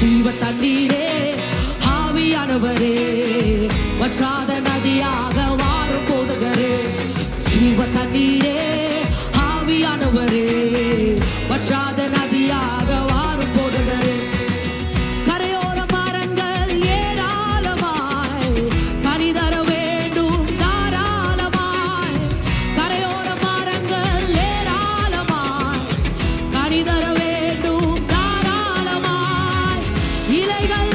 ஜீவ தண்ணீரே ஆவியானவரே வற்றாத நதியாக வாரும் போதகரே ஜீவ தண்ணீரே ஆவியானவரே வற்றாத நதியாக வாரும் போதகரே கரையோர மரங்கள் ஏராளமாய் கனிதர வேண்டும் தாராளமாய் கரையோர மரங்கள் ஏராளமாய் கனிதர வேண்டும் தாராளமாய் இலைகள்